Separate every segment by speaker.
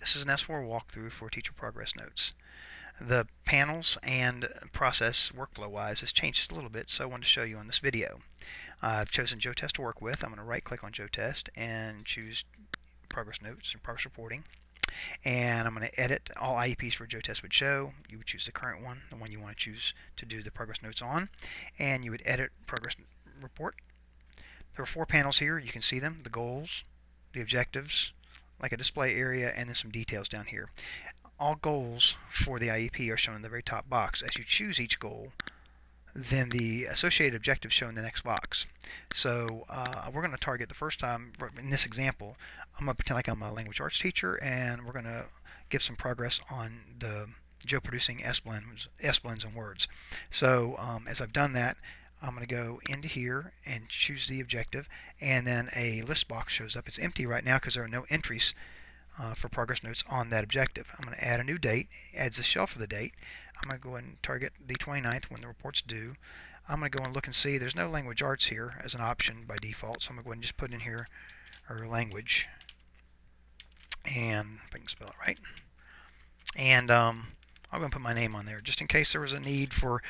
Speaker 1: This is an S4 walkthrough for teacher progress notes. The panels and process workflow-wise has changed just a little bit, so I wanted to show you on this video. I've chosen JoTest to work with. I'm going to right-click on JoTest and choose progress notes and progress reporting. And I'm going to edit all IEPs for JoTest would show. You would choose the current one, the one you want to choose to do the progress notes on, and you would edit progress report. There are 4 panels here. You can see them: the goals, the objectives, like a display area, and then some details down here. All goals for the IEP are shown in the very top box. As you choose each goal, then the associated objectives show in the next box. So we're going to target the first time. In this example, I'm going to pretend like I'm a language arts teacher, and we're going to give some progress on the Joe producing S-blends and words. So as I've done that, I'm going to go into here and choose the objective, and then a list box shows up. It's empty right now because there are no entries for progress notes on that objective. I'm going to add a new date. Adds a shelf for the date. I'm going to go ahead and target the 29th when the report's due. I'm going to go and look and see. There's no language arts here as an option by default, so I'm going to go ahead and just put in here our language, and if I can spell it right. And I'll go and put my name on there just in case there was a need for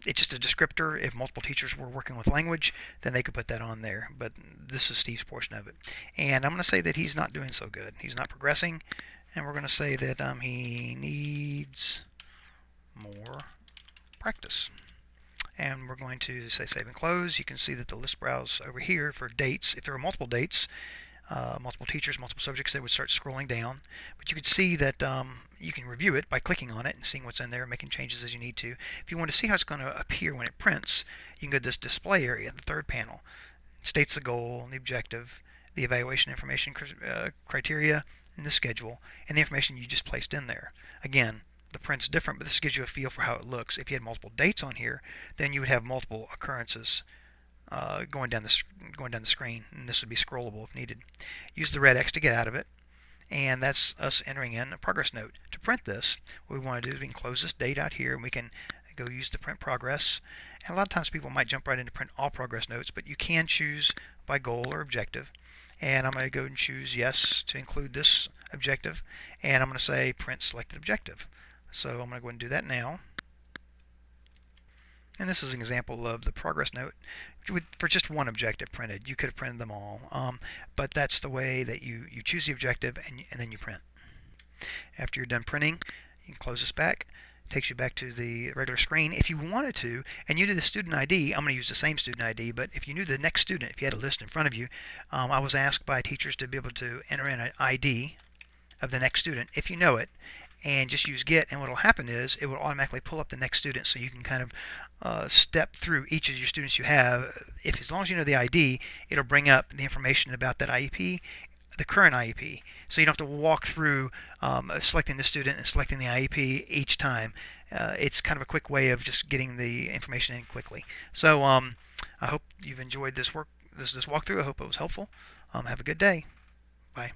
Speaker 1: it's just a descriptor. If multiple teachers were working with language, then they could put that on there, but this is Steve's portion of it. And I'm going to say that he's not doing so good. He's not progressing, and we're going to say that he needs more practice. And we're going to say save and close. You can see that the list browse over here for dates. If there are multiple dates, multiple teachers, multiple subjects, they would start scrolling down. But you can see that you can review it by clicking on it and seeing what's in there, making changes as you need to. If you want to see how it's going to appear when it prints, you can go to this display area, the third panel. It states the goal, the objective, the evaluation information criteria, and the schedule, and the information you just placed in there. Again, the print's different, but this gives you a feel for how it looks. If you had multiple dates on here, then you would have multiple occurrences going down the screen, and this would be scrollable if needed. Use the red X to get out of it, and that's us entering in a progress note. To print this, what we want to do is we can close this date out here, and we can go use the print progress. And a lot of times people might jump right into print all progress notes, but you can choose by goal or objective. And I'm going to go and choose yes to include this objective, and I'm going to say print selected objective. So I'm going to go ahead and do that now. And this is an example of the progress note for just one objective printed. You could have printed them all, but that's the way that you choose the objective and then you print. After you're done printing, you can close this back. It takes you back to the regular screen. If you wanted to, and you did the student ID, I'm going to use the same student ID, but if you knew the next student, if you had a list in front of you, I was asked by teachers to be able to enter in an ID of the next student if you know it, and just use get, and what will happen is it will automatically pull up the next student, so you can kind of step through each of your students you have. As long as you know the ID, it'll bring up the information about that IEP, the current IEP, so you don't have to walk through selecting the student and selecting the IEP each time. It's kind of a quick way of just getting the information in quickly. So I hope you've enjoyed this walkthrough. I hope it was helpful. Have a good day. Bye.